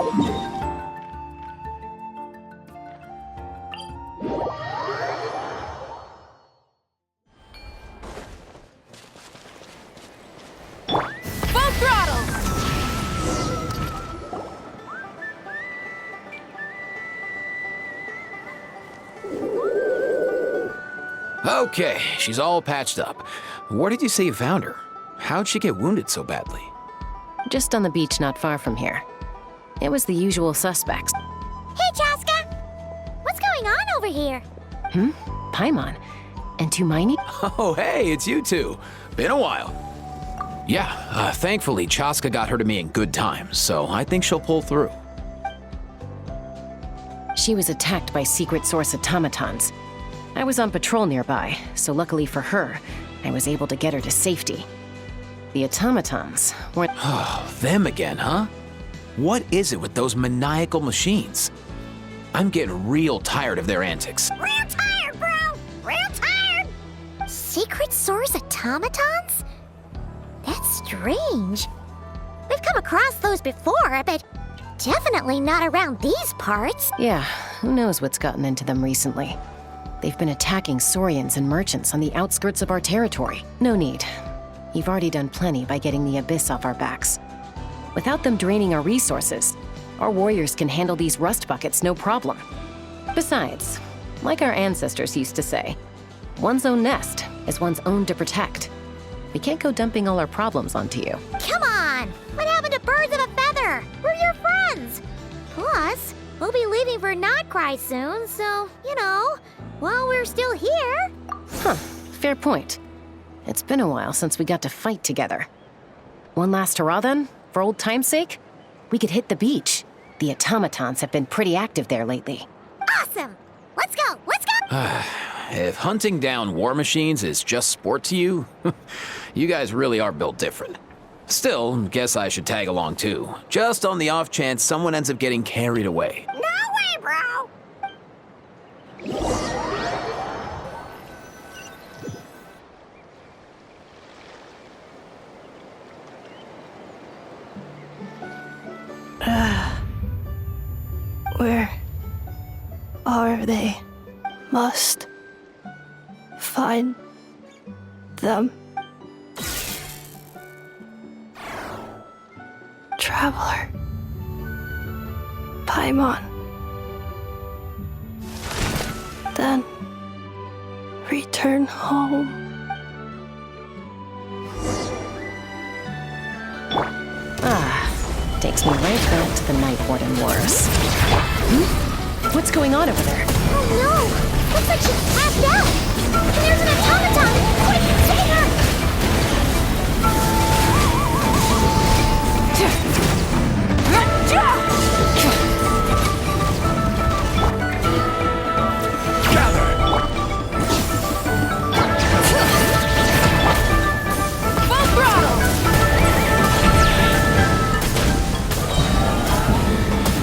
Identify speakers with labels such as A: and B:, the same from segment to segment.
A: Full throttle!
B: Okay, she's all patched up. Where did you say you found her? How'd she get wounded so badly?
C: Just on the beach not far from here. It was the usual suspects.
D: Hey, Chaska! What's going on over here?
C: Paimon. And Tumaini?
B: Oh, hey, it's you two. Been a while. Yeah, thankfully Chaska got her to me in good time, so I think she'll pull through.
C: She was attacked by secret source automatons. I was on patrol nearby, so luckily for her, I was able to get her to safety. The automatons weren't—
B: Oh, them again, huh? What is it with those maniacal machines? I'm getting real tired of their antics.
D: Real tired, bro! Real tired! Secret source automatons? That's strange. We've come across those before, but definitely not around these parts.
C: Yeah, who knows what's gotten into them recently. They've been attacking Saurians and merchants on the outskirts of our territory. No need. You've already done plenty by getting the Abyss off our backs. Without them draining our resources, our warriors can handle these rust buckets no problem. Besides, like our ancestors used to say, one's own nest is one's own to protect. We can't go dumping all our problems onto you.
D: Come on! What happened to birds of a feather? We're your friends! Plus, we'll be leaving for Notcry soon, so, you know, while we're still here.
C: Huh, fair point. It's been a while since we got to fight together. One last hurrah then, for old time's sake? We could hit the beach. The automatons have been pretty active there lately.
D: Awesome! Let's go! Let's go!
B: If hunting down war machines is just sport to you, you guys really are built different. Still, guess I should tag along too, just on the off chance someone ends up getting carried away.
D: No way, bro!
E: Where are they? Must find them. Traveler. Paimon. Then return home.
C: Takes me right back to the Night Warden Wars. What's going on over there?
D: Oh no! Looks like she's passed out! And there's an automaton! Quick, save her!
A: Full throttle!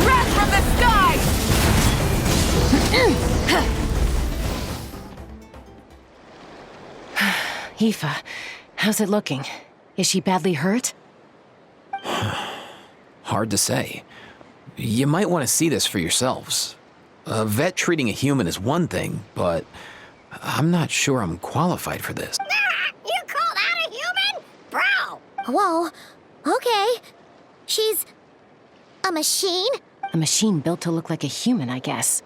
A: Wrath from the sky!
C: Aoife, how's it looking? Is she badly hurt?
B: Hard to say. You might want to see this for yourselves. A vet treating a human is one thing, but I'm not sure I'm qualified for this.
D: You call that a human? Bro! Whoa, okay. She's a machine?
C: A machine built to look like a human, I guess.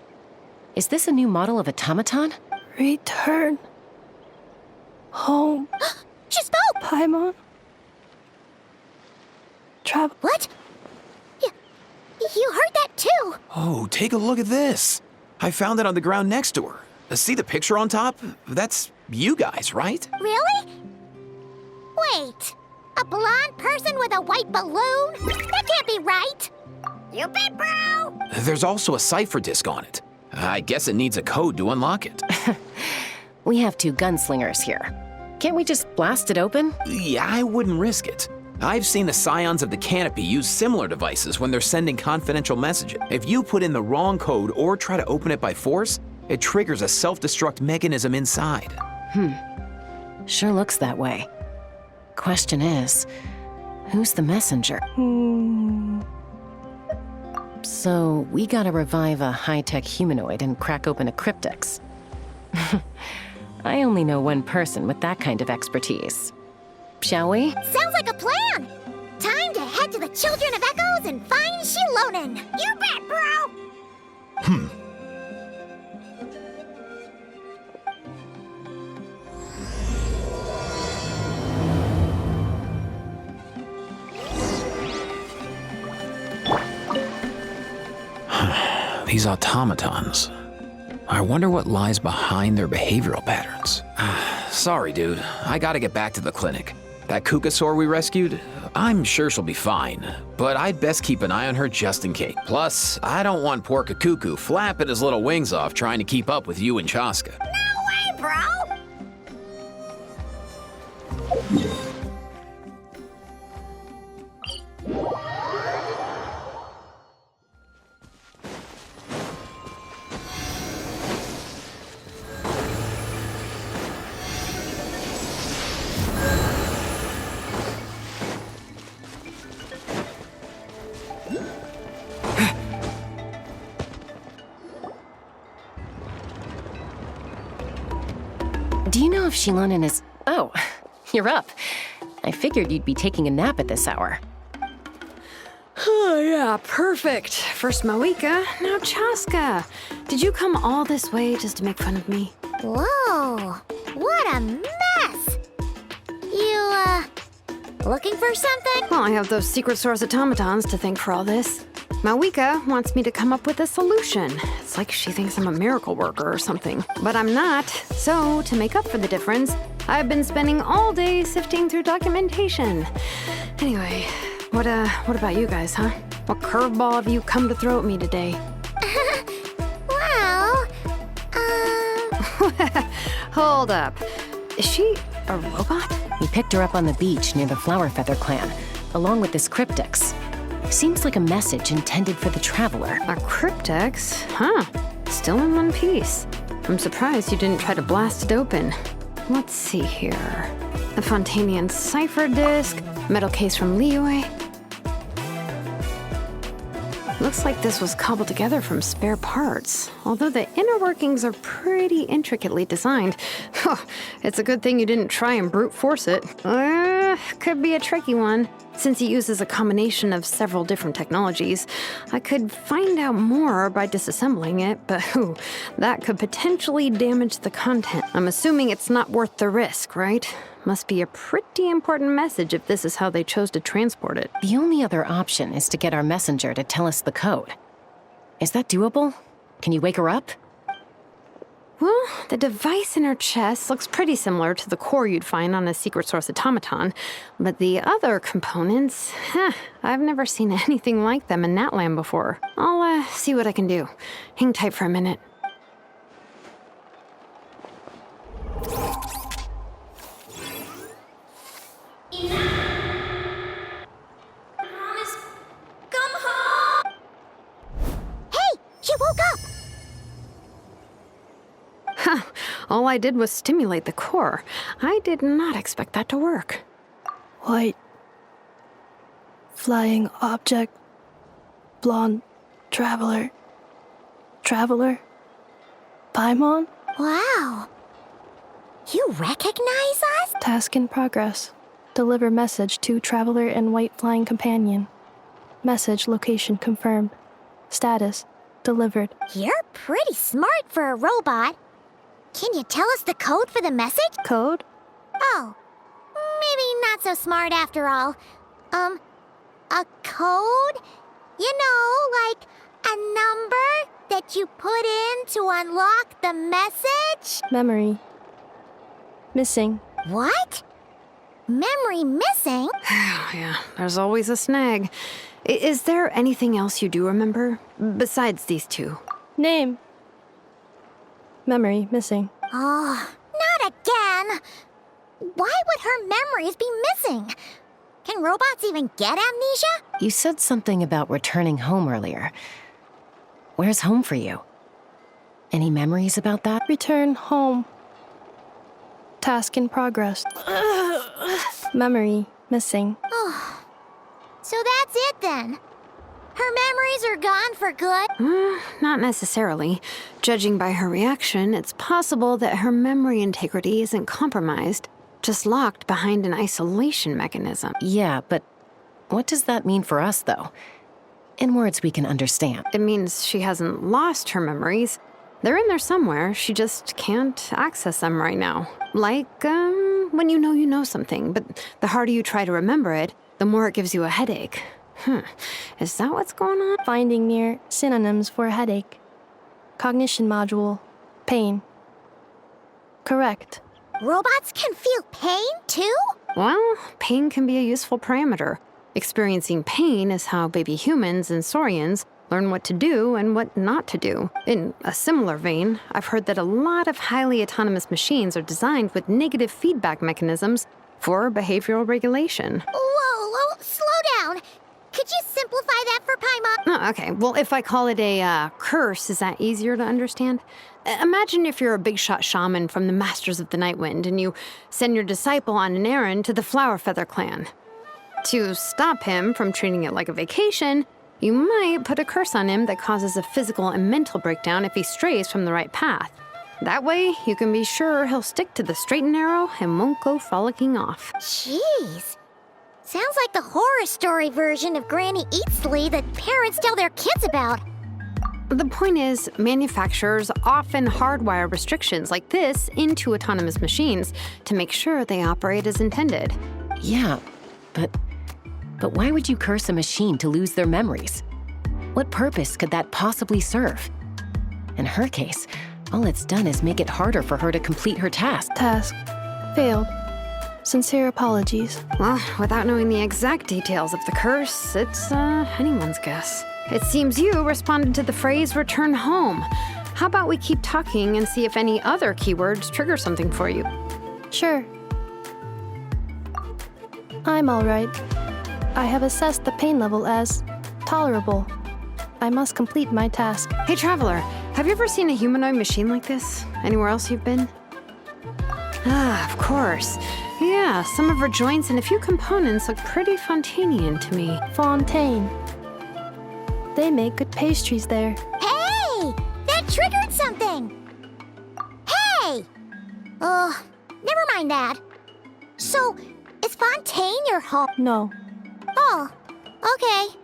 C: Is this a new model of automaton?
E: Return home.
D: She spoke!
E: Paimon. Travel.
D: What? You heard that too?
B: Oh, take a look at this. I found it on the ground next to her. See the picture on top? That's you guys, right?
D: Really? Wait, a blonde person with a white balloon? That can't be right. You bet, bro!
B: There's also a cipher disk on it. I guess it needs a code to unlock it.
C: We have two gunslingers here. Can't we just blast it open?
B: Yeah, I wouldn't risk it. I've seen the Scions of the Canopy use similar devices when they're sending confidential messages. If you put in the wrong code or try to open it by force, it triggers a self-destruct mechanism inside.
C: Sure looks that way. Question is, who's the messenger? So, we gotta revive a high-tech humanoid and crack open a cryptex. I only know one person with that kind of expertise. Shall we?
D: Sounds like a plan! Time to head to the Children of Echoes and find Shilonen! You bet, bro!
B: These automatons. I wonder what lies behind their behavioral patterns. Sorry, dude. I gotta get back to the clinic. That Kukasaur we rescued, I'm sure she'll be fine, but I'd best keep an eye on her just in case. Plus, I don't want poor Kakuku flapping his little wings off trying to keep up with you and Chaska.
D: No way, bro!
C: Do you know if Shilonen is... Oh, you're up. I figured you'd be taking a nap at this hour.
F: Oh, yeah, perfect. First Mawika, now Chaska. Did you come all this way just to make fun of me?
D: Whoa, what a mess! You, looking for something?
F: Well, I have those secret source automatons to thank for all this. Mawika wants me to come up with a solution. It's like she thinks I'm a miracle worker or something. But I'm not. So, to make up for the difference, I've been spending all day sifting through documentation. Anyway, what about you guys, huh? What curveball have you come to throw at me today?
D: Well,
F: Hold up. Is she a robot?
C: We picked her up on the beach near the Flower Feather clan, along with this cryptex. Seems like a message intended for the Traveler.
F: A cryptex? Huh. Still in one piece. I'm surprised you didn't try to blast it open. Let's see here. The Fontanian cipher disk, metal case from Liyue. Looks like this was cobbled together from spare parts, although the inner workings are pretty intricately designed. It's a good thing you didn't try and brute force it. Could be a tricky one. Since it uses a combination of several different technologies, I could find out more by disassembling it, but that could potentially damage the content. I'm assuming it's not worth the risk, right? Must be a pretty important message if this is how they chose to transport it.
C: The only other option is to get our messenger to tell us the code. Is that doable? Can you wake her up?
F: Well, the device in her chest looks pretty similar to the core you'd find on a secret source automaton, but the other components, I've never seen anything like them in Natlan before. I'll see what I can do. Hang tight for a minute.
D: Come home! Hey, she woke up!
F: All I did was stimulate the core. I did not expect that to work.
E: White. Flying object. Blonde. Traveler. Traveler. Paimon?
D: Wow. You recognize us?
E: Task in progress. Deliver message to Traveler and White Flying Companion. Message location confirmed. Status delivered.
D: You're pretty smart for a robot. Can you tell us the code for the message?
E: Code?
D: Oh, maybe not so smart after all. A code? You know, like a number that you put in to unlock the message?
E: Memory. Missing.
D: What? Memory missing?
F: Yeah, there's always a snag. Is there anything else you do remember? Besides these two?
E: Name. Memory missing.
D: Oh, not again. Why would her memories be missing? Can robots even get amnesia?
C: You said something about returning home earlier. Where's home for you? Any memories about that?
E: Return home. Task in progress. Memory missing.
D: Oh, so that's it then. Her memories are gone for good?
F: Not necessarily. Judging by her reaction, it's possible that her memory integrity isn't compromised, just locked behind an isolation mechanism.
C: Yeah, but what does that mean for us, though? In words we can understand.
F: It means she hasn't lost her memories. They're in there somewhere, she just can't access them right now. Like, when you know something, but the harder you try to remember it, the more it gives you a headache. Is that what's going on?
E: Finding near synonyms for headache. Cognition module. Pain. Correct.
D: Robots can feel pain, too?
F: Well, pain can be a useful parameter. Experiencing pain is how baby humans and saurians learn what to do and what not to do. In a similar vein, I've heard that a lot of highly autonomous machines are designed with negative feedback mechanisms for behavioral regulation.
D: Whoa, slow down. Could you simplify that for Paimon?
F: Oh, okay, well, if I call it a curse, is that easier to understand? Imagine if you're a big shot shaman from the Masters of the Nightwind and you send your disciple on an errand to the Flower Feather clan. To stop him from treating it like a vacation, you might put a curse on him that causes a physical and mental breakdown if he strays from the right path. That way, you can be sure he'll stick to the straight and narrow and won't go frolicking off.
D: Jeez. Sounds like the horror story version of Granny Eatsley that parents tell their kids about.
F: The point is, manufacturers often hardwire restrictions like this into autonomous machines to make sure they operate as intended.
C: Yeah, but why would you curse a machine to lose their memories? What purpose could that possibly serve? In her case, all it's done is make it harder for her to complete her task.
E: Task. Failed. Sincere apologies.
F: Well, without knowing the exact details of the curse, it's anyone's guess. It seems you responded to the phrase return home. How about we keep talking and see if any other keywords trigger something for you?
E: Sure. I'm all right. I have assessed the pain level as tolerable. I must complete my task.
F: Hey, Traveler, have you ever seen a humanoid machine like this? Anywhere else you've been? Ah, of course. Yeah, some of her joints and a few components look pretty Fontanian to me.
E: Fontaine. They make good pastries there.
D: Hey! That triggered something! Hey! Never mind that. So, is Fontaine your home?
E: No.
D: Oh, okay.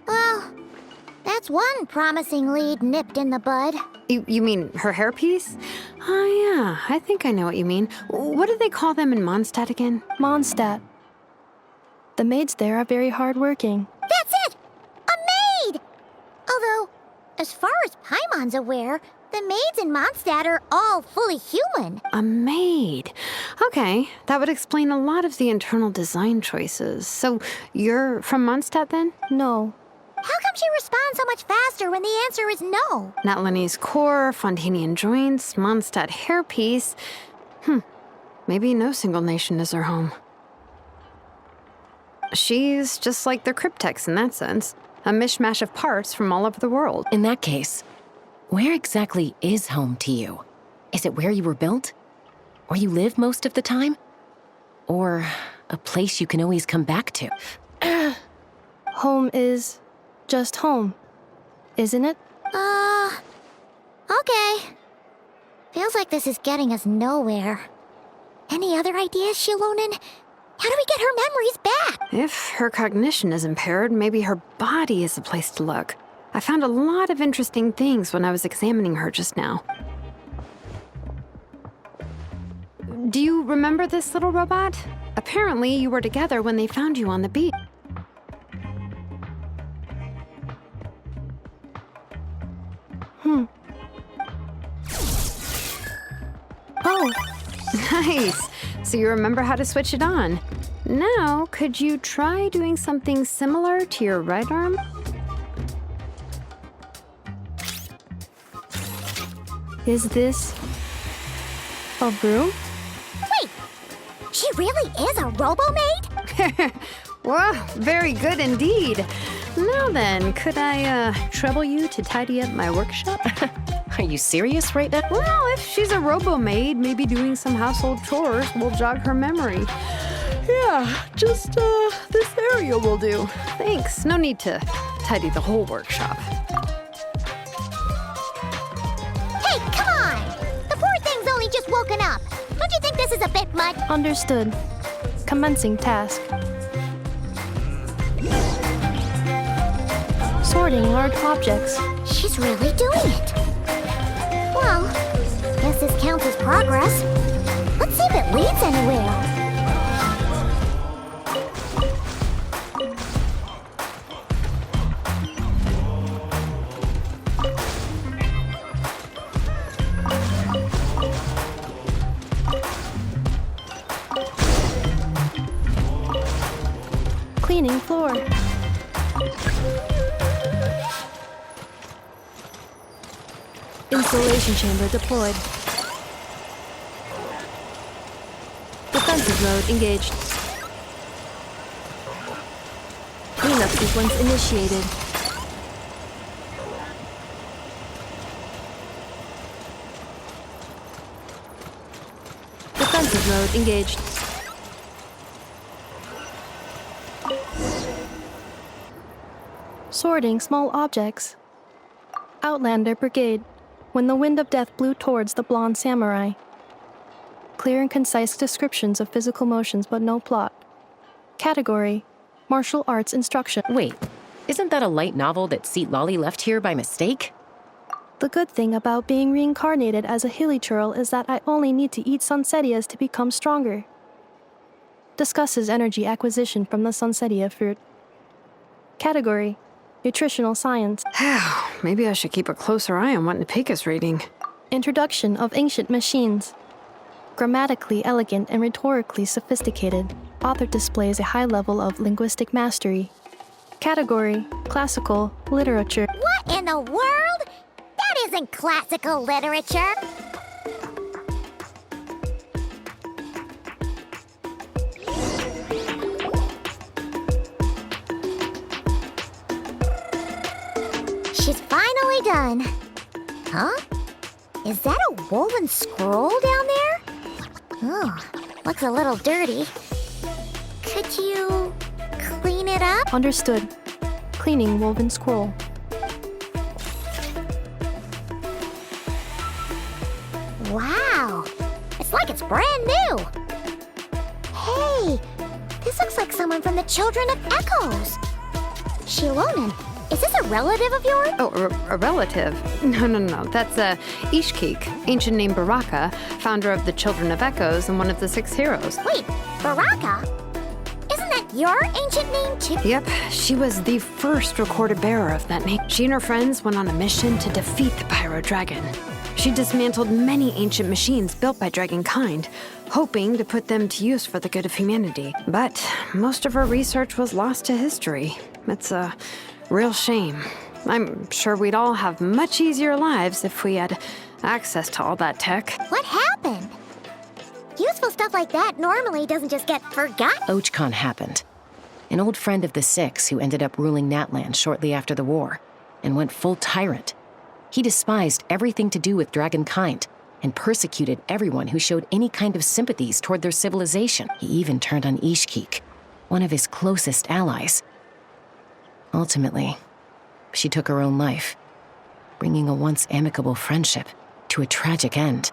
D: Well, that's one promising lead nipped in the bud.
F: You mean her hairpiece? Oh, yeah, I think I know what you mean. What do they call them in Mondstadt again?
E: Mondstadt. The maids there are very hardworking.
D: That's it! A maid! Although, as far as Paimon's aware, the maids in Mondstadt are all fully human.
F: A maid. Okay, that would explain a lot of the internal design choices. So, you're from Mondstadt then?
E: No.
D: How come she responds so much faster when the answer is no?
F: Natlanese core, Fontanian joints, Mondstadt hairpiece. Maybe no single nation is her home. She's just like the Cryptex in that sense. A mishmash of parts from all over the world.
C: In that case, where exactly is home to you? Is it where you were built? Where you live most of the time? Or a place you can always come back to?
E: Home is just home, isn't it?
D: Okay. Feels like this is getting us nowhere. Any other ideas, Shilonen? How do we get her memories back?
F: If her cognition is impaired, maybe her body is the place to look. I found a lot of interesting things when I was examining her just now. Do you remember this little robot? Apparently, you were together when they found you on the beach.
E: Oh,
F: Nice! So you remember how to switch it on. Now, could you try doing something similar to your right arm?
E: is this a broom?
D: Wait, she really is a robo-maid?
F: Wow, very good indeed. Now then, could I trouble you to tidy up my workshop?
C: Are you serious right now?
F: Well, if she's a robo-maid, maybe doing some household chores will jog her memory. Yeah, just this area will do. Thanks, no need to tidy the whole workshop.
D: Hey, come on! The poor thing's only just woken up. Don't you think this is a bit much?
E: Understood. Commencing task. Sorting large objects.
D: She's really doing it. Well, guess this counts as progress. Let's see if it leads anywhere.
E: Cleaning floor. Installation chamber deployed. Defensive mode engaged. Cleanup sequence initiated. Defensive mode engaged. Sorting small objects. Outlander Brigade. When the wind of death blew towards the blonde samurai. Clear and concise descriptions of physical motions, but no plot. Category: martial arts instruction.
C: Wait, isn't that a light novel that Seat Lolly left here by mistake?
E: The good thing about being reincarnated as a hilly churl is that I only need to eat sunsettias to become stronger. Discusses energy acquisition from the sunsettia fruit. Category: nutritional science.
F: Maybe I should keep a closer eye on what Nipik is reading.
E: Introduction of ancient machines. Grammatically elegant and rhetorically sophisticated, author displays a high level of linguistic mastery. Category: classical literature.
D: What in the world? That isn't classical literature. She's finally done. Huh? Is that a woven scroll down there? Oh, looks a little dirty. Could you clean it up?
E: Understood. Cleaning woven scroll.
D: Wow, it's like it's brand new. Hey, this looks like someone from the Children of Echoes. Shilonen, is this a relative of yours?
F: Oh, a relative? No. That's Ishkik, ancient name Baraka, founder of the Children of Echoes and one of the 6 heroes.
D: Wait, Baraka? Isn't that your ancient name too?
F: Yep, she was the first recorded bearer of that name. She and her friends went on a mission to defeat the Pyro Dragon. She dismantled many ancient machines built by Dragonkind, hoping to put them to use for the good of humanity. But most of her research was lost to history. It's a real shame. I'm sure we'd all have much easier lives if we had access to all that tech.
D: What happened? Useful stuff like that normally doesn't just get forgotten.
C: Ochkon happened. An old friend of the 6 who ended up ruling Natlan shortly after the war, and went full tyrant. He despised everything to do with Dragonkind, and persecuted everyone who showed any kind of sympathies toward their civilization. He even turned on Ishkik, one of his closest allies. Ultimately, she took her own life, bringing a once amicable friendship to a tragic end.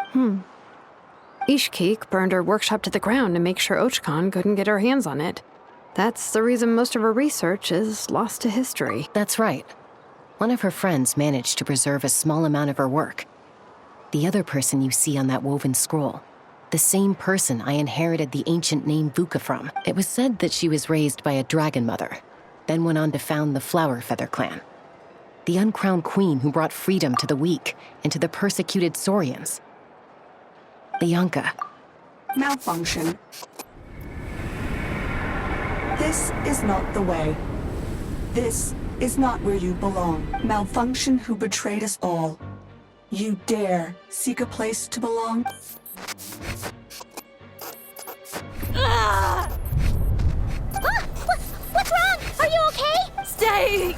F: Ishkik burned her workshop to the ground to make sure Ochkon couldn't get her hands on it. That's the reason most of her research is lost to history.
C: That's right. One of her friends managed to preserve a small amount of her work. The other person you see on that woven scroll, the same person I inherited the ancient name Vuka from. It was said that she was raised by a dragon mother, then went on to found the Flower Feather clan, the uncrowned queen who brought freedom to the weak and to the persecuted Saurians. Lianka.
G: Malfunction. This is not the way. This is not where you belong. Malfunction who betrayed us all. You dare seek a place to belong?
D: What's wrong? Are you okay?
A: Stay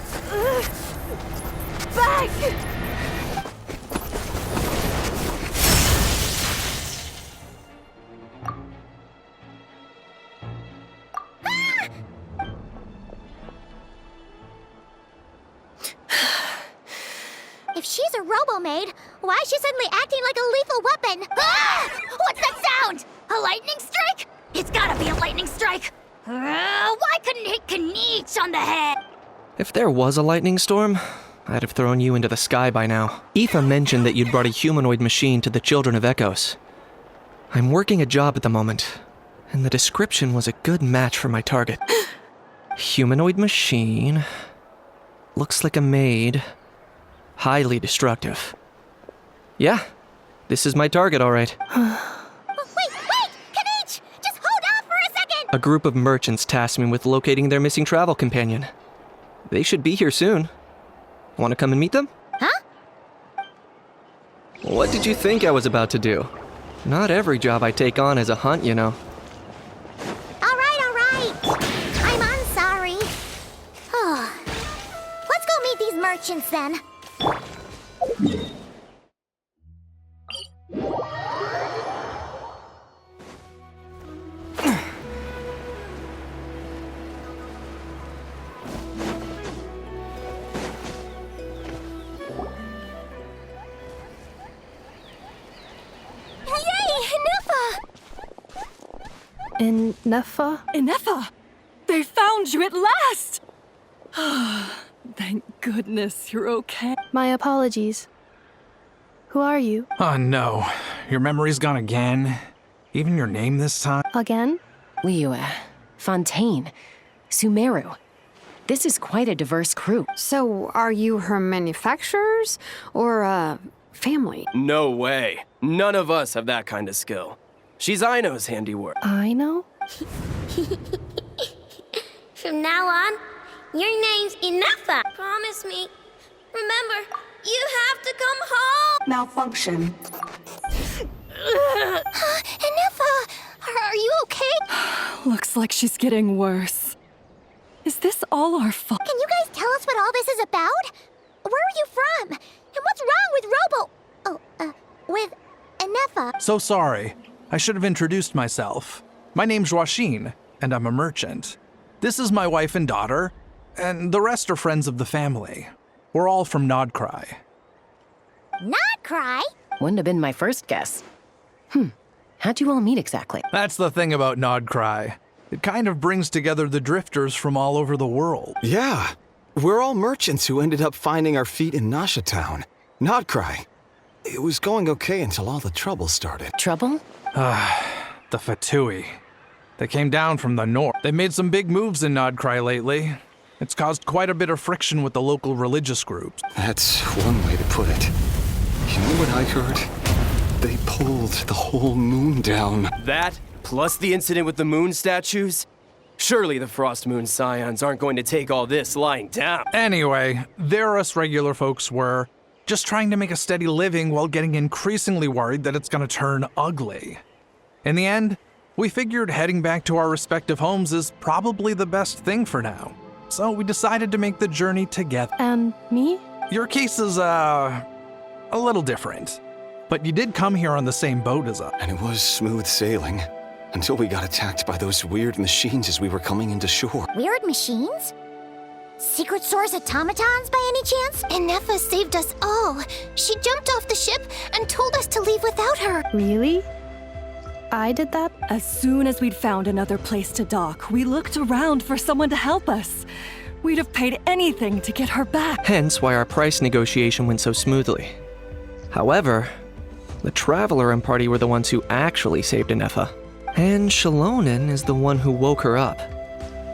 A: back!
D: If she's a robo-maid, why is she suddenly acting like a lethal weapon? Ah! What's that sound? A lightning strike? It's gotta be a lightning strike. Why couldn't it hit Kniech on the head?
H: If there was a lightning storm, I'd have thrown you into the sky by now. Aoife mentioned that you'd brought a humanoid machine to the Children of Echoes. I'm working a job at the moment, and the description was a good match for my target. Humanoid machine. Looks like a maid. Highly destructive. Yeah, this is my target, all right.
D: Wait! Kniech! Just hold off for a second!
H: A group of merchants tasked me with locating their missing travel companion. They should be here soon. Want to come and meet them?
D: Huh?
H: What did you think I was about to do? Not every job I take on is a hunt, you know.
D: All right. I'm sorry. Let's go meet these merchants then.
E: In Neffa?
A: Ineffa! They found you at last! Thank goodness you're okay.
E: My apologies. Who are you?
I: Oh no, your memory's gone again? Even your name this time?
E: Again?
C: Liu, Fontaine, Sumeru. This is quite a diverse crew.
F: So, are you her manufacturers or family?
J: No way. None of us have that kind of skill. She's Aino's handiwork.
E: I know?
D: From now on, your name's Ineffa. Promise me. Remember, you have to come home.
G: Malfunction.
D: Ineffa, are you okay?
A: Looks like she's getting worse. Is this all our fault?
D: Can you guys tell us what all this is about? Where are you from? And what's wrong with with Ineffa?
I: So sorry. I should have introduced myself. My name's Joachine, and I'm a merchant. This is my wife and daughter, and the rest are friends of the family. We're all from Nodcry.
D: Not cry?
C: Wouldn't have been my first guess. How'd you all meet exactly?
I: That's the thing about Nodcry. It kind of brings together the drifters from all over the world.
K: Yeah, we're all merchants who ended up finding our feet in Nasha Town. Nodcry. It was going okay until all the trouble started.
C: Trouble?
I: The Fatui. They came down from the north. They made some big moves in Nodcry lately. It's caused quite a bit of friction with the local religious groups.
K: That's one way to put it. You know what I heard? They pulled the whole moon down.
J: That, plus the incident with the moon statues? Surely the Frost Moon Scions aren't going to take all this lying down.
I: Anyway, there us regular folks were just trying to make a steady living while getting increasingly worried that it's going to turn ugly. In the end, we figured heading back to our respective homes is probably the best thing for now. So we decided to make the journey together.
E: And me?
I: Your case is, a little different. But you did come here on the same boat as us.
K: And it was smooth sailing until we got attacked by those weird machines as we were coming into shore.
D: Weird machines? Secret Source automatons by any chance? Ineffa saved us all. She jumped off the ship and told us to leave without her.
E: Really? I did that?
A: As soon as we'd found another place to dock, we looked around for someone to help us. We'd have paid anything to get her back.
H: Hence why our price negotiation went so smoothly. However, the Traveler and party were the ones who actually saved Ineffa. And Shalonen is the one who woke her up.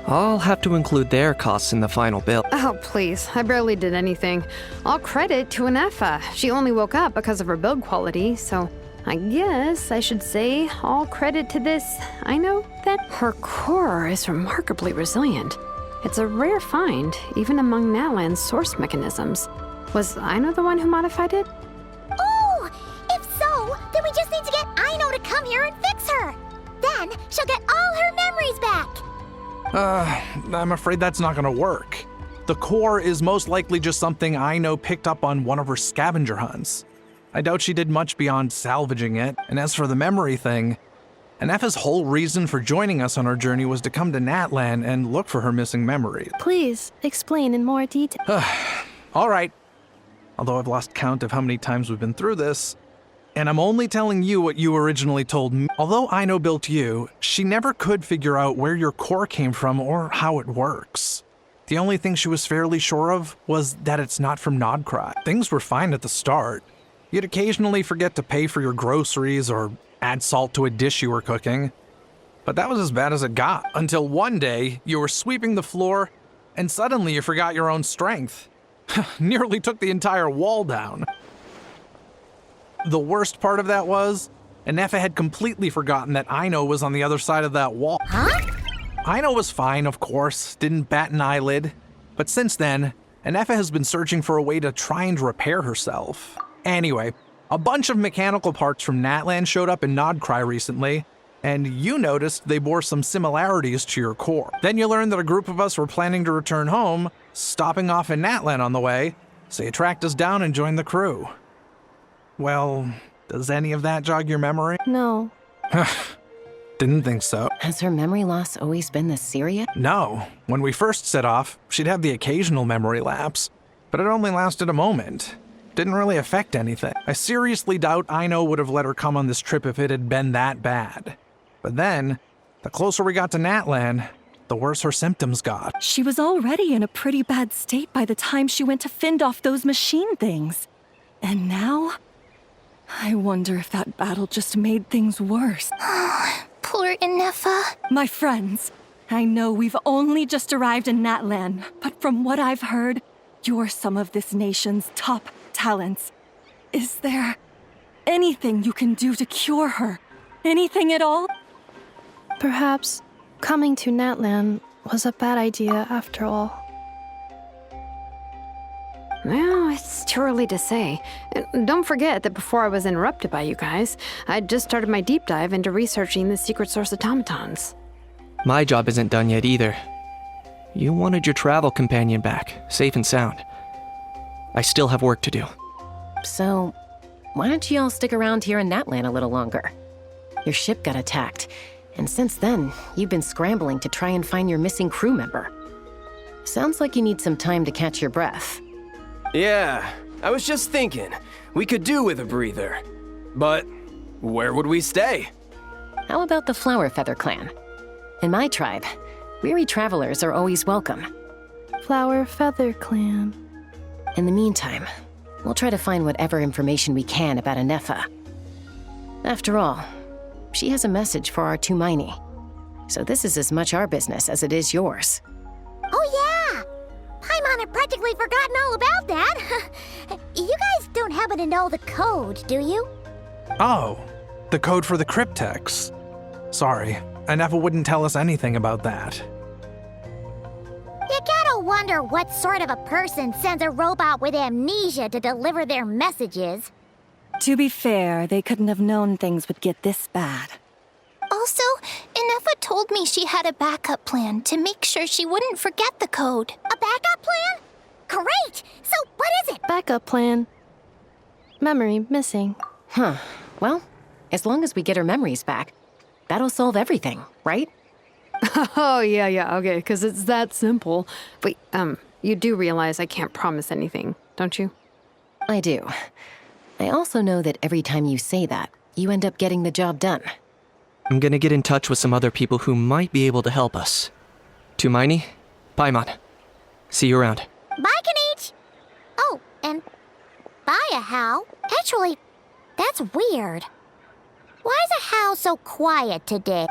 H: I'll have to include their costs in the final bill.
F: Oh, please. I barely did anything. All credit to Ineffa. She only woke up because of her build quality, so I guess I should say all credit to this. I know that her core is remarkably resilient. It's a rare find, even among Natlan's source mechanisms. Was Aino the one who modified it?
D: Oh! If so, then we just need to get Aino to come here and fix her. Then she'll get all her memories back.
I: I'm afraid that's not gonna work. The core is most likely just something Aino picked up on one of her scavenger hunts. I doubt she did much beyond salvaging it, and as for the memory thing, Ineffa's whole reason for joining us on our journey was to come to Natlan and look for her missing memories.
E: Please, explain in more detail.
I: All right. although I've lost count of how many times we've been through this. And I'm only telling you what you originally told me. Although Aino built you, she never could figure out where your core came from or how it works. The only thing she was fairly sure of was that it's not from Nodcry. Things were fine at the start. You'd occasionally forget to pay for your groceries or add salt to a dish you were cooking. But that was as bad as it got, until one day you were sweeping the floor and suddenly you forgot your own strength. Nearly took the entire wall down. The worst part of that was, Anefa had completely forgotten that Aino was on the other side of that wall.
D: Huh?
I: Aino was fine, of course, didn't bat an eyelid. But since then, Anefa has been searching for a way to try and repair herself. Anyway, a bunch of mechanical parts from Natlan showed up in Nodcry recently, and you noticed they bore some similarities to your core. Then you learned that a group of us were planning to return home, stopping off in Natlan on the way, so you tracked us down and joined the crew. Well, does any of that jog your memory?
E: No.
I: Didn't think so.
C: Has her memory loss always been this serious?
I: No. When we first set off, she'd have the occasional memory lapse, but it only lasted a moment. Didn't really affect anything. I seriously doubt Aino would have let her come on this trip if it had been that bad. But then, the closer we got to Natlan, the worse her symptoms got.
A: She was already in a pretty bad state by the time she went to fend off those machine things. And now? I wonder if that battle just made things worse.
D: Poor Anefa.
A: My friends, I know we've only just arrived in Natlan, but from what I've heard, you're some of this nation's top talents. Is there anything you can do to cure her? Anything at all?
E: Perhaps coming to Natlan was a bad idea after all.
F: Well, it's too early to say. Don't forget that before I was interrupted by you guys, I'd just started my deep dive into researching the secret source automatons.
H: My job isn't done yet either. You wanted your travel companion back, safe and sound. I still have work to do.
C: So, why don't you all stick around here in Natlan a little longer? Your ship got attacked, and since then, you've been scrambling to try and find your missing crew member. Sounds like you need some time to catch your breath.
J: Yeah, I was just thinking, we could do with a breather. But where would we stay?
C: How about the Flower Feather clan? In my tribe, weary travelers are always welcome.
E: Flower Feather Clan.
C: In the meantime, we'll try to find whatever information we can about Anefa. After all, she has a message for our Tumaini. So this is as much our business as it is yours.
D: Oh yeah! Paimon had practically forgotten all about that. You guys don't happen to know the code, do you?
I: Oh, the code for the cryptex. Sorry, Anefa wouldn't tell us anything about that.
D: You gotta wonder what sort of a person sends a robot with amnesia to deliver their messages.
A: To be fair, they couldn't have known things would get this bad.
L: Also, Anefa told me she had a backup plan to make sure she wouldn't forget the code.
D: A backup plan? Great! So what is it?
E: Backup plan. Memory missing.
C: Huh. Well, as long as we get her memories back, that'll solve everything, right?
F: Oh, yeah, okay, because it's that simple. Wait, you do realize I can't promise anything, don't you?
C: I do. I also know that every time you say that, you end up getting the job done.
H: I'm gonna get in touch with some other people who might be able to help us. Tumaini, Paimon. See you around.
D: Bye, Kanich! Oh, and bye, a Hal. Actually, that's weird. Why is a Hal so quiet today?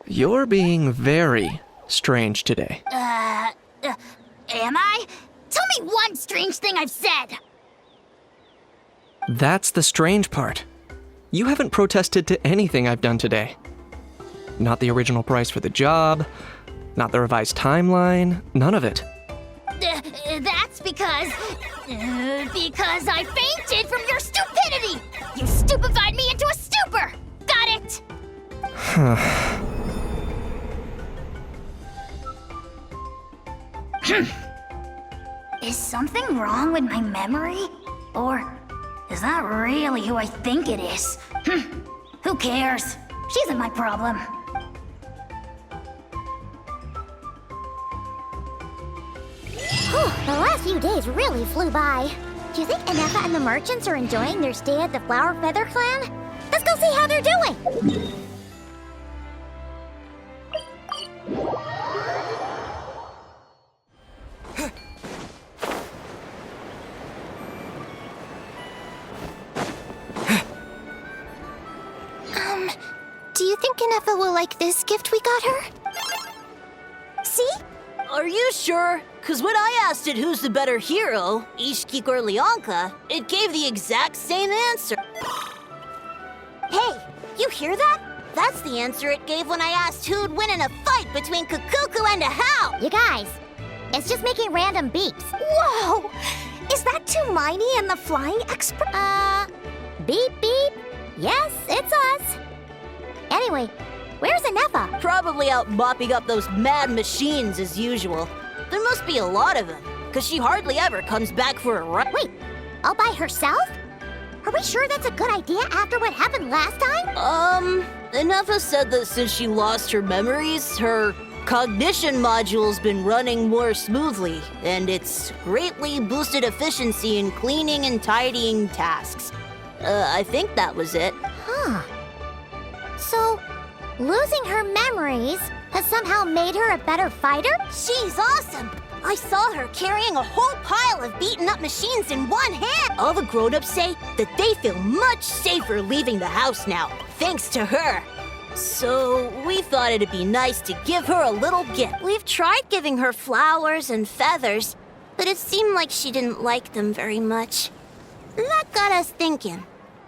H: You're being very strange today.
L: Am I? Tell me one strange thing I've said!
H: That's the strange part. You haven't protested to anything I've done today. Not the original price for the job, not the revised timeline, none of it.
L: That's because I fainted from your stupidity! You stupefied me into a stupor! Got it? Is something wrong with my memory? Or is that really who I think it is? Who cares? She isn't my problem.
D: The last few days really flew by. Do you think Inefa and the merchants are enjoying their stay at the Flower Feather Clan? Let's go see how they're doing!
L: Do you think Inefa will like this gift we got her?
D: See?
M: Are you sure? Because when I asked it who's the better hero, Ishkik or Leonka, it gave the exact same answer.
D: Hey, you hear that?
L: That's the answer it gave when I asked who'd win in a fight between Kukuku and Ahau.
D: You guys, it's just making random beeps. Whoa! Is that Tumaini and the flying expert? Beep beep. Yes, it's us. Anyway, where's Inefa?
M: Probably out mopping up those mad machines as usual. There must be a lot of them, because she hardly ever comes back for a run.
D: Wait, all by herself? Are we sure that's a good idea after what happened last time?
M: Inefa said that since she lost her memories, her cognition module's been running more smoothly, and it's greatly boosted efficiency in cleaning and tidying tasks. I think that was it.
D: Huh. So, losing her memories has somehow made her a better fighter?
L: She's awesome. I saw her carrying a whole pile of beaten up machines in one hand.
M: All the grown-ups say that they feel much safer leaving the house now, thanks to her. So we thought it'd be nice to give her a little gift.
L: We've tried giving her flowers and feathers, but it seemed like she didn't like them very much. That got us thinking.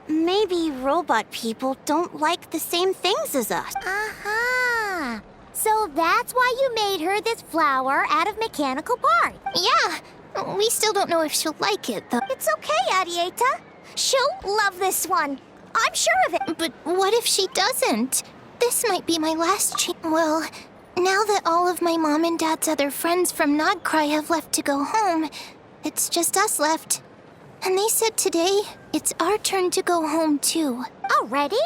L: Maybe robot people don't like the same things as us.
D: Aha! So that's why you made her this flower out of mechanical parts.
L: Yeah, we still don't know if she'll like it, though.
D: It's okay, Arieta. She'll love this one. I'm sure of it.
L: But what if she doesn't? This might be my last chance. Well, now that all of my mom and dad's other friends from Nodcry have left to go home, it's just us left. And they said today, it's our turn to go home too.
D: Already?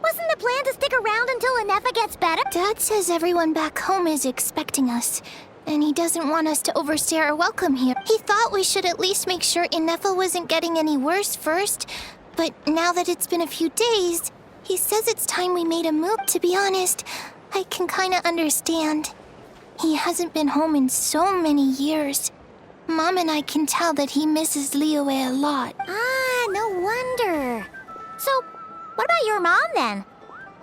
D: Wasn't the plan to stick around until Inefa gets better?
L: Dad says everyone back home is expecting us, and he doesn't want us to overstay our welcome here. He thought we should at least make sure Inefa wasn't getting any worse first, but now that it's been a few days, he says it's time we made a move. To be honest, I can kinda understand. He hasn't been home in so many years. Mom and I can tell that he misses Liyue a lot.
D: Ah, no wonder. So, what about your mom then?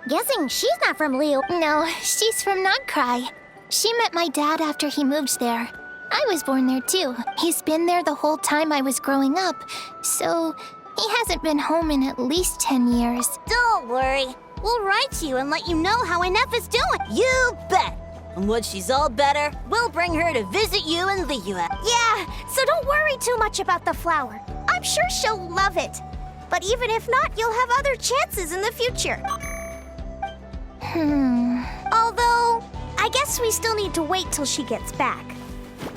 D: Guessing she's not from Liyue.
L: No, she's from Nodcry. She met my dad after he moved there. I was born there too. He's been there the whole time I was growing up, so he hasn't been home in at least 10 years. Don't worry. We'll write to you and let you know how Inefa's doing.
M: You bet! And once she's all better, we'll bring her to visit you in Liyue.
D: Yeah, so don't worry too much about the flower. I'm sure she'll love it. But even if not, you'll have other chances in the future. Although, I guess we still need to wait till she gets back.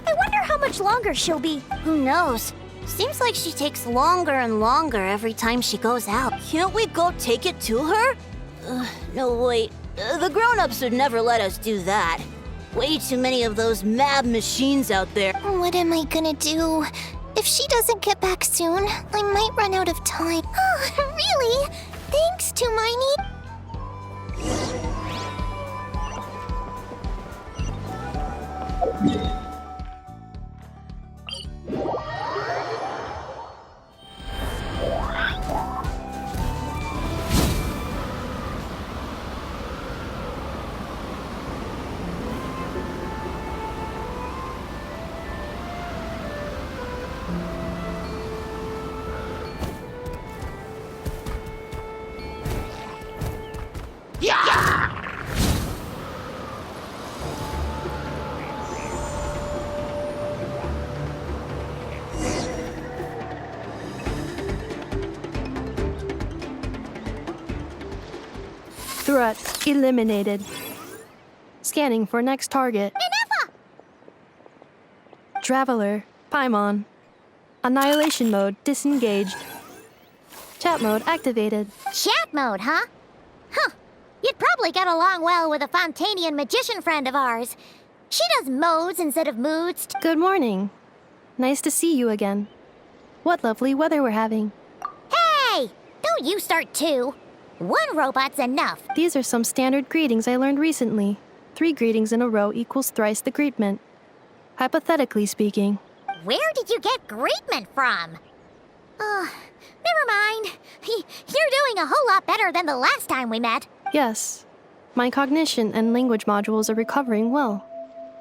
D: I wonder how much longer she'll be.
L: Who knows? Seems like she takes longer and longer every time she goes out.
M: Can't we go take it to her? No, wait. The grown-ups would never let us do that. Way too many of those mad machines out there.
L: What am I gonna do? If she doesn't get back soon, I might run out of time. Oh, really? Thanks, Tumaini.
E: Threat eliminated. Scanning for next target.
D: Inefa!
E: Traveler, Paimon. Annihilation mode disengaged. Chat mode activated.
D: Chat mode, huh? Huh. You'd probably get along well with a Fontanian magician friend of ours. She does modes instead of moods.
E: Good morning. Nice to see you again. What lovely weather we're having.
D: Hey! Don't you start too. One robot's enough.
E: These are some standard greetings I learned recently. 3 greetings in a row equals thrice the greetment. Hypothetically speaking.
D: Where did you get greetment from? Never mind. You're doing a whole lot better than the last time we met.
E: Yes. My cognition and language modules are recovering well.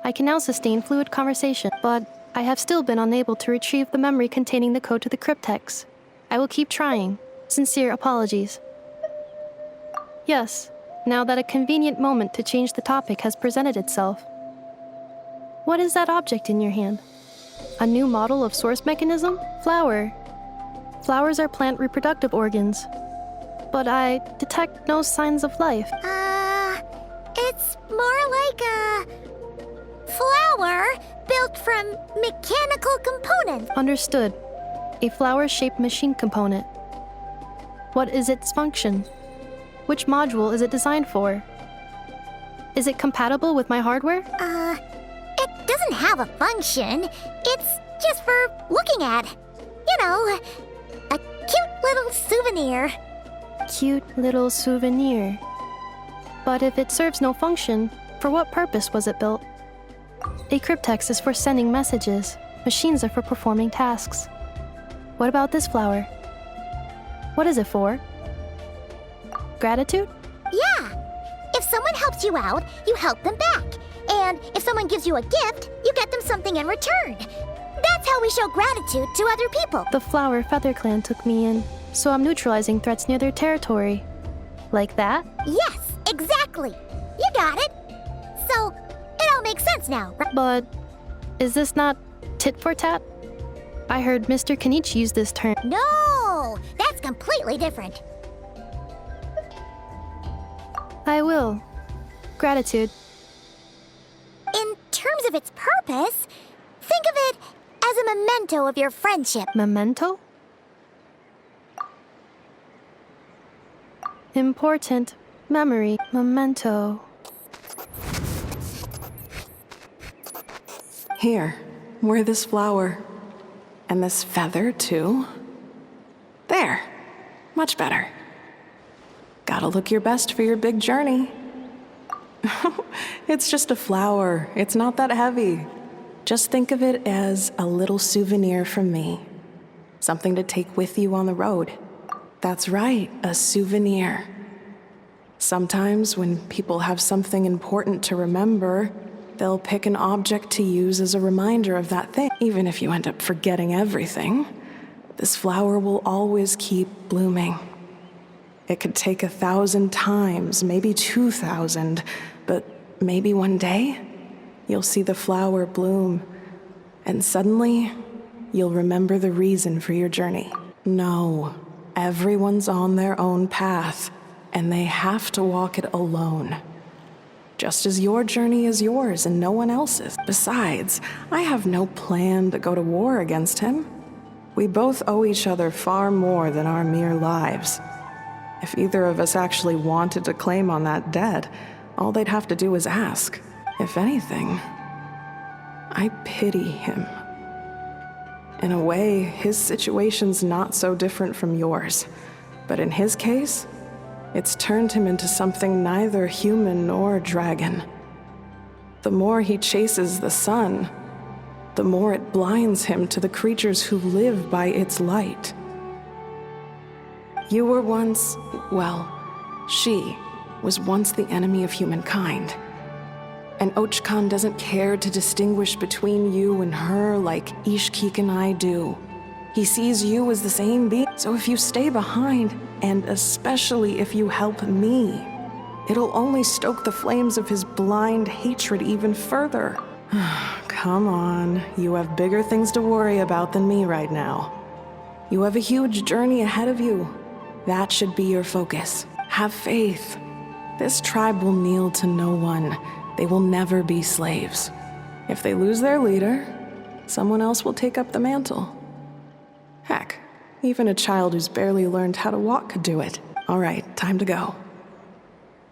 E: I can now sustain fluid conversation, but I have still been unable to retrieve the memory containing the code to the cryptex. I will keep trying. Sincere apologies. Yes, now that a convenient moment to change the topic has presented itself. What is that object in your hand? A new model of source mechanism? Flower. Flowers are plant reproductive organs. But I detect no signs of life.
D: It's more like a flower built from mechanical components.
E: Understood. A flower-shaped machine component. What is its function? Which module is it designed for? Is it compatible with my hardware?
D: It doesn't have a function. It's just for looking at. You know, a cute little souvenir.
E: Cute little souvenir. But if it serves no function, for what purpose was it built? A cryptex is for sending messages. Machines are for performing tasks. What about this flower? What is it for? Gratitude?
D: Yeah. If someone helps you out, you help them back. And if someone gives you a gift, you get them something in return. That's how we show gratitude to other people.
E: The Flower Feather Clan took me in, so I'm neutralizing threats near their territory. Like that?
D: Yes, exactly. You got it. So, it all makes sense now, right?
E: But is this not tit for tat? I heard Mr. Kenichi use this term.
D: No, that's completely different.
E: I will. Gratitude.
D: In terms of its purpose, think of it as a memento of your friendship.
E: Memento? Important memory. Memento.
N: Here, wear this flower. And this feather, too. There. Much better. Gotta look your best for your big journey. It's just a flower. It's not that heavy. Just think of it as a little souvenir from me. Something to take with you on the road. That's right, a souvenir. Sometimes when people have something important to remember, they'll pick an object to use as a reminder of that thing. Even if you end up forgetting everything, this flower will always keep blooming. It could take 1,000 times, maybe 2,000, but maybe one day, you'll see the flower bloom, and suddenly, you'll remember the reason for your journey. No, everyone's on their own path, and they have to walk it alone. Just as your journey is yours and no one else's. Besides, I have no plan to go to war against him. We both owe each other far more than our mere lives. If either of us actually wanted to claim on that debt, all they'd have to do is ask. If anything, I pity him. In a way, his situation's not so different from yours. But in his case, it's turned him into something neither human nor dragon. The more he chases the sun, the more it blinds him to the creatures who live by its light. You were once, well, she was once the enemy of humankind. And Ochkan doesn't care to distinguish between you and her like Ishkik and I do. He sees you as the same being. So if you stay behind, and especially if you help me, it'll only stoke the flames of his blind hatred even further. Come on, you have bigger things to worry about than me right now. You have a huge journey ahead of you. That should be your focus. Have faith. This tribe will kneel to no one. They will never be slaves. If they lose their leader, someone else will take up the mantle. Heck, even a child who's barely learned how to walk could do it. All right, time to go.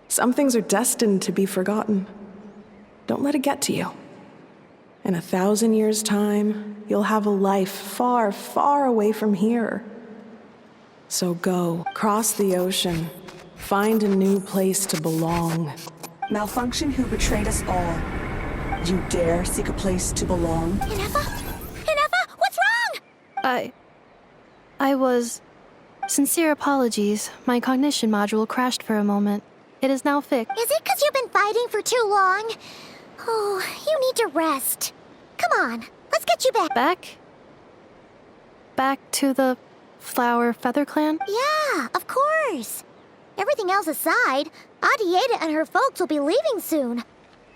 N: Some things are destined to be forgotten. Don't let it get to you. In 1,000 years' time, you'll have a life far, far away from here. So go, cross the ocean, find a new place to belong.
G: Malfunction who betrayed us all. You dare seek a place to belong?
D: Ineffa? Ineffa, what's wrong?
E: I was... Sincere apologies. My cognition module crashed for a moment. It is now fixed.
D: Is it because you've been fighting for too long? Oh, you need to rest. Come on, let's get you back.
E: Back? Back to the Flower Feather Clan?
D: Yeah, of course. Everything else aside, Adieta and her folks will be leaving soon.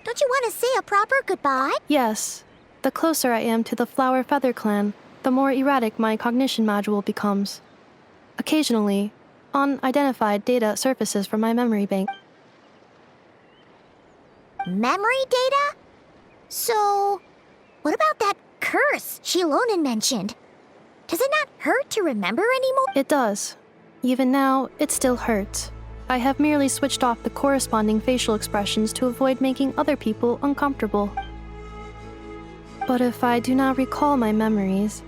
D: Don't you want to say a proper goodbye?
E: Yes. The closer I am to the Flower Feather Clan, the more erratic my cognition module becomes. Occasionally, unidentified data surfaces from my memory bank.
D: Memory data? So, what about that curse Shilonen mentioned? Does it not hurt to remember anymore?
E: It does. Even now, it still hurts. I have merely switched off the corresponding facial expressions to avoid making other people uncomfortable. But if I do not recall my memories,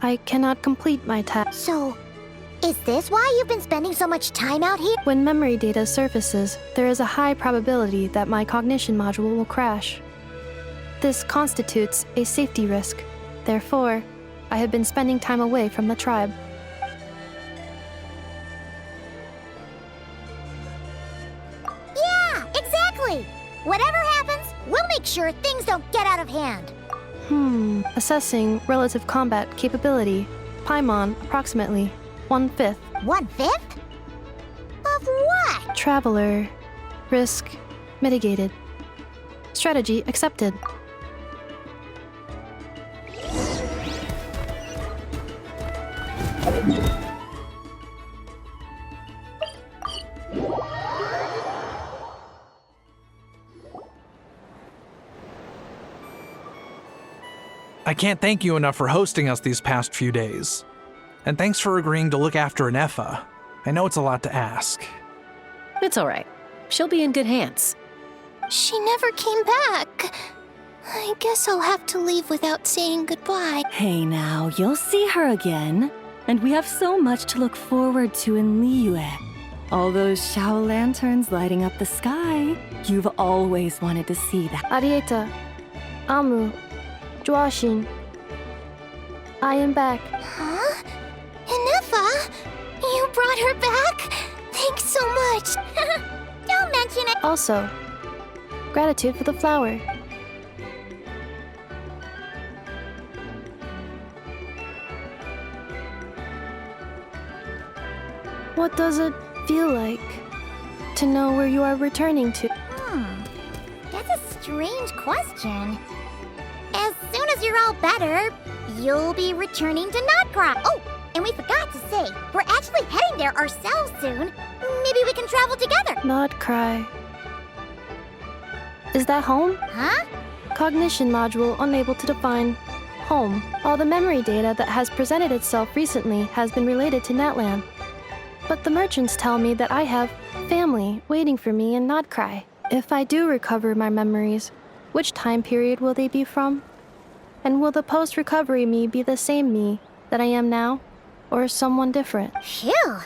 E: I cannot complete my task.
D: So, is this why you've been spending so much time out here?
E: When memory data surfaces, there is a high probability that my cognition module will crash. This constitutes a safety risk. Therefore, I have been spending time away from the tribe.
D: Yeah, exactly! Whatever happens, we'll make sure things don't get out of hand.
E: Assessing relative combat capability. Paimon, approximately 1/5.
D: 1/5? Of what?
E: Traveler. Risk mitigated. Strategy accepted.
I: I can't thank you enough for hosting us these past few days. And thanks for agreeing to look after Ineffa. I know it's a lot to ask.
C: It's all right. She'll be in good hands.
L: She never came back. I guess I'll have to leave without saying goodbye.
A: Hey now, you'll see her again. And we have so much to look forward to in Liyue. All those Shao lanterns lighting up the sky. You've always wanted to see that.
E: Arieta. Amu. Joashin. I am back.
L: Huh? Ineffa? You brought her back? Thanks so much.
D: Don't mention it.
E: Also, gratitude for the flower. What does it feel like to know where you are returning to?
D: That's a strange question. As soon as you're all better, you'll be returning to Notcry. Oh, and we forgot to say, we're actually heading there ourselves soon. Maybe we can travel together.
E: Not cry. Is that home?
D: Huh?
E: Cognition module unable to define home. All the memory data that has presented itself recently has been related to Natlan. But the merchants tell me that I have family waiting for me in Notcry. If I do recover my memories, which time period will they be from? And will the post-recovery me be the same me that I am now, or someone different?
D: Phew.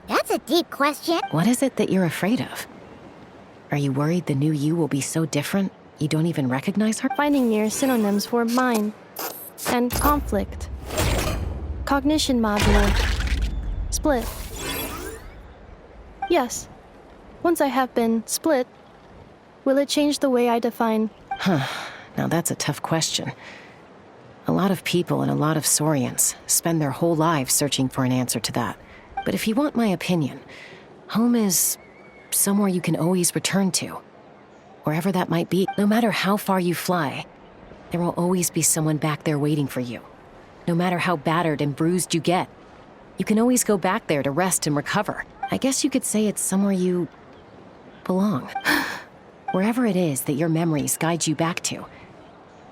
D: That's a deep question.
C: What is it that you're afraid of? Are you worried the new you will be so different you don't even recognize her?
E: Finding near synonyms for mine and conflict. Cognition module. Split. Yes. Once I have been split, will it change the way I define?
C: Now that's a tough question. A lot of people and a lot of Saurians spend their whole lives searching for an answer to that. But if you want my opinion, home is somewhere you can always return to. Wherever that might be, no matter how far you fly, there will always be someone back there waiting for you. No matter how battered and bruised you get, you can always go back there to rest and recover. I guess you could say it's somewhere you belong. Wherever it is that your memories guide you back to,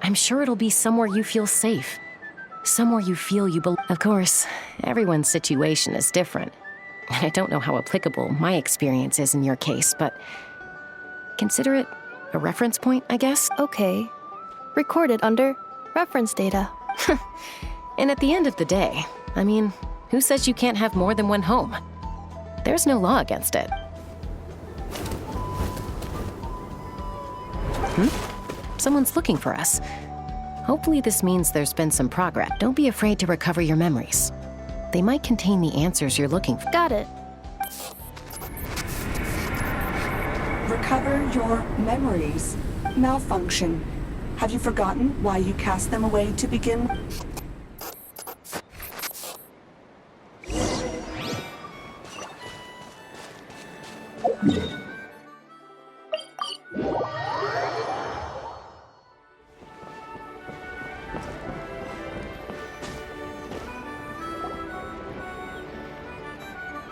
C: I'm sure it'll be somewhere you feel safe. Somewhere you feel you belong. Of course, everyone's situation is different. And I don't know how applicable my experience is in your case, but consider it a reference point, I guess?
E: Okay. recorded under reference data.
C: And at the end of the day, I mean, who says you can't have more than one home? There's no law against it. Someone's looking for us. Hopefully this means there's been some progress. Don't be afraid to recover your memories. They might contain the answers you're looking for.
E: Got it.
G: Recover your memories. Malfunction. Have you forgotten why you cast them away to begin with?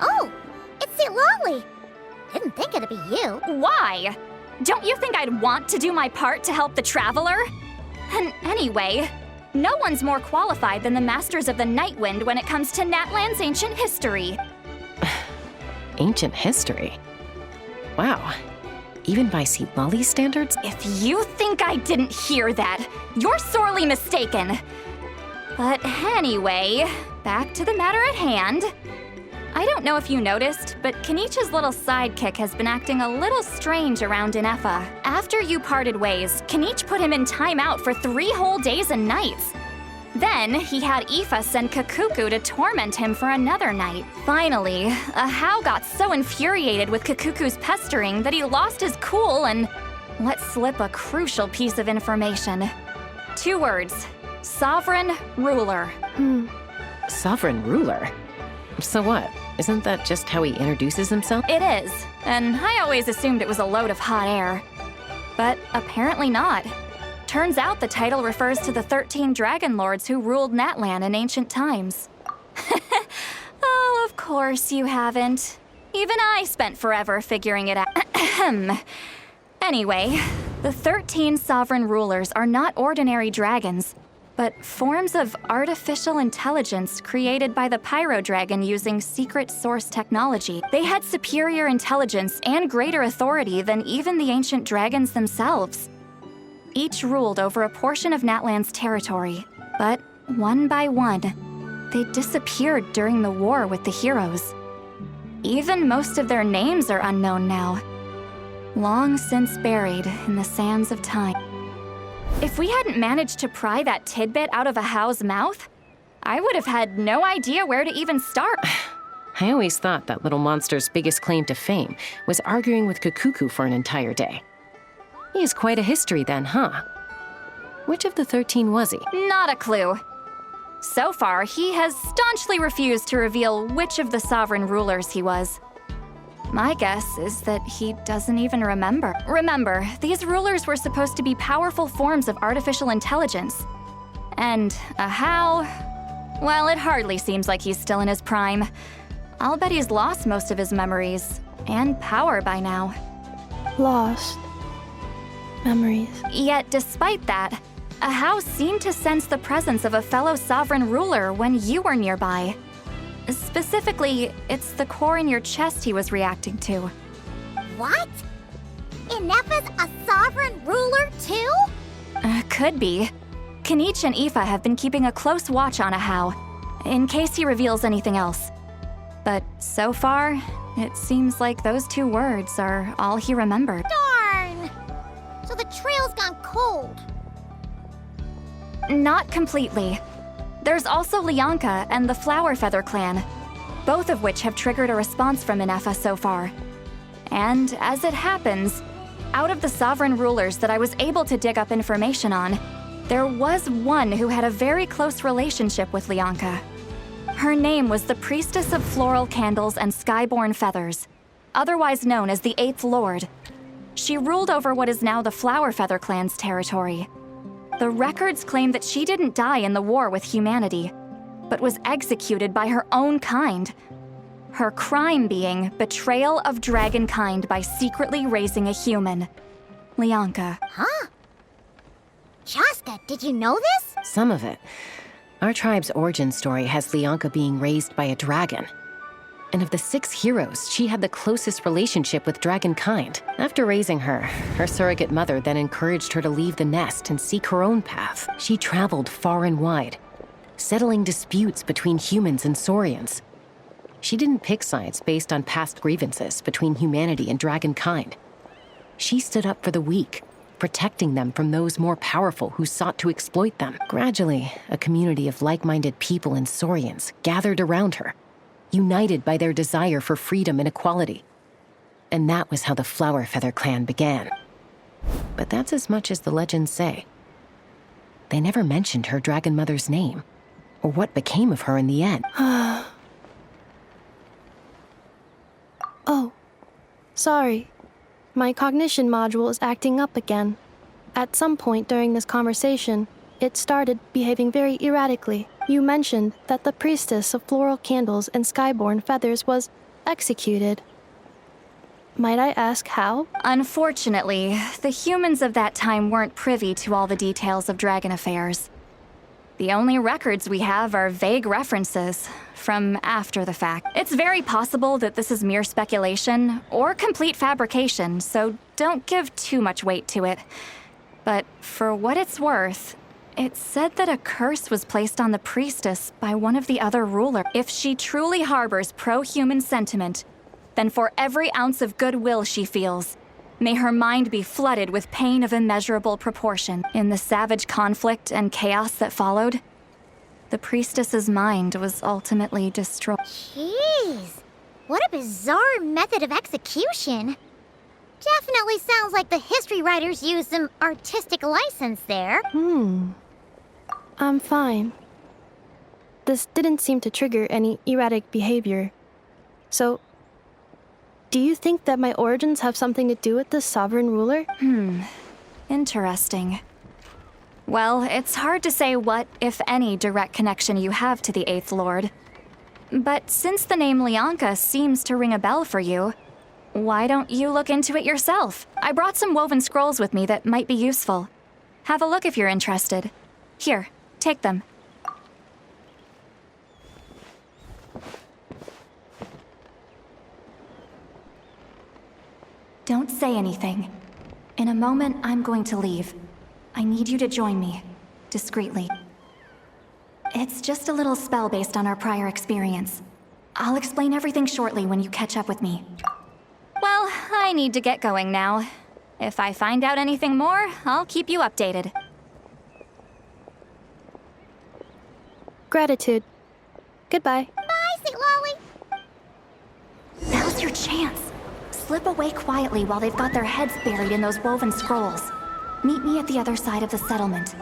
D: Oh, it's the Lolly. Didn't think it'd be you.
O: Why? Don't you think I'd want to do my part to help the Traveler? And anyway, no one's more qualified than the Masters of the Nightwind when it comes to Natlan's ancient history.
C: Ancient history? Wow. Even by Lolly standards?
O: If you think I didn't hear that, you're sorely mistaken. But anyway, back to the matter at hand. I don't know if you noticed, but Kenichi's little sidekick has been acting a little strange around Inefa. After you parted ways, Kenichi put him in timeout for 3 whole days and nights. Then, he had Aoife send Kakuku to torment him for another night. Finally, Ahau got so infuriated with Kakuku's pestering that he lost his cool and let slip a crucial piece of information. 2 words. Sovereign Ruler.
C: Sovereign ruler? So what? Isn't that just how he introduces himself?
O: It is, and I always assumed it was a load of hot air. But apparently not. Turns out the title refers to the 13 dragon lords who ruled Natlan in ancient times. Oh, of course you haven't. Even I spent forever figuring it out. Anyway, the 13 sovereign rulers are not ordinary dragons, but forms of artificial intelligence created by the Pyro Dragon using secret source technology. They had superior intelligence and greater authority than even the ancient dragons themselves. Each ruled over a portion of Natlan's territory, but one by one, they disappeared during the war with the heroes. Even most of their names are unknown now, long since buried in the sands of time. If we hadn't managed to pry that tidbit out of Ahau's mouth, I would have had no idea where to even start.
C: I always thought that little monster's biggest claim to fame was arguing with Kakuku for an entire day. He has quite a history then, huh? Which of the 13 was he?
O: Not a clue. So far, he has staunchly refused to reveal which of the sovereign rulers he was. My guess is that he doesn't even remember. Remember, these rulers were supposed to be powerful forms of artificial intelligence. And Ahau, well, it hardly seems like he's still in his prime. I'll bet he's lost most of his memories and power by now.
E: Lost memories.
O: Yet, despite that, Ahau seemed to sense the presence of a fellow sovereign ruler when you were nearby. Specifically, it's the core in your chest he was reacting to.
D: What? Inefa's a sovereign ruler too?
O: Could be. Kenichi and Aoife have been keeping a close watch on Ahau, in case he reveals anything else. But so far, it seems like those 2 words are all he remembered.
D: Darn! So the trail's gone cold.
O: Not completely. There's also Lianka and the Flower Feather clan, both of which have triggered a response from Inefa so far. And as it happens, out of the sovereign rulers that I was able to dig up information on, there was one who had a very close relationship with Lianka. Her name was the Priestess of Floral Candles and Skyborn Feathers, otherwise known as the 8th Lord. She ruled over what is now the Flower Feather clan's territory. The records claim that she didn't die in the war with humanity, but was executed by her own kind. Her crime being betrayal of dragonkind by secretly raising a human. Lianka.
D: Huh? Chaska, did you know this?
C: Some of it. Our tribe's origin story has Lianka being raised by a dragon. And of the 6 heroes, she had the closest relationship with dragonkind. After raising her, her surrogate mother then encouraged her to leave the nest and seek her own path. She traveled far and wide, settling disputes between humans and saurians. She didn't pick sides based on past grievances between humanity and dragonkind. She stood up for the weak, protecting them from those more powerful who sought to exploit them. Gradually, a community of like-minded people and saurians gathered around her, united by their desire for freedom and equality. And that was how the Flowerfeather clan began. But that's as much as the legends say. They never mentioned her dragon mother's name, or what became of her in the end.
E: Oh, sorry. My cognition module is acting up again. At some point during this conversation, it started behaving very erratically. You mentioned that the priestess of floral candles and skyborn feathers was executed. Might I ask how?
O: Unfortunately, the humans of that time weren't privy to all the details of dragon affairs. The only records we have are vague references from after the fact. It's very possible that this is mere speculation or complete fabrication, so don't give too much weight to it. But for what it's worth, it's said that a curse was placed on the priestess by one of the other rulers. If she truly harbors pro-human sentiment, then for every ounce of goodwill she feels, may her mind be flooded with pain of immeasurable proportion. In the savage conflict and chaos that followed, the priestess's mind was ultimately destroyed.
D: Jeez, what a bizarre method of execution. Definitely sounds like the history writers used some artistic license there.
E: I'm fine. This didn't seem to trigger any erratic behavior. So, do you think that my origins have something to do with this sovereign ruler?
O: Interesting. Well, it's hard to say what, if any, direct connection you have to the 8th Lord. But since the name Lianka seems to ring a bell for you, why don't you look into it yourself? I brought some woven scrolls with me that might be useful. Have a look if you're interested. Here, take them. Don't say anything. In a moment, I'm going to leave. I need you to join me, discreetly. It's just a little spell based on our prior experience. I'll explain everything shortly when you catch up with me. Well, I need to get going now. If I find out anything more, I'll keep you updated.
E: Gratitude. Goodbye.
D: Bye, St. Lolly.
O: Now's your chance. Slip away quietly while they've got their heads buried in those woven scrolls. Meet me at the other side of the settlement.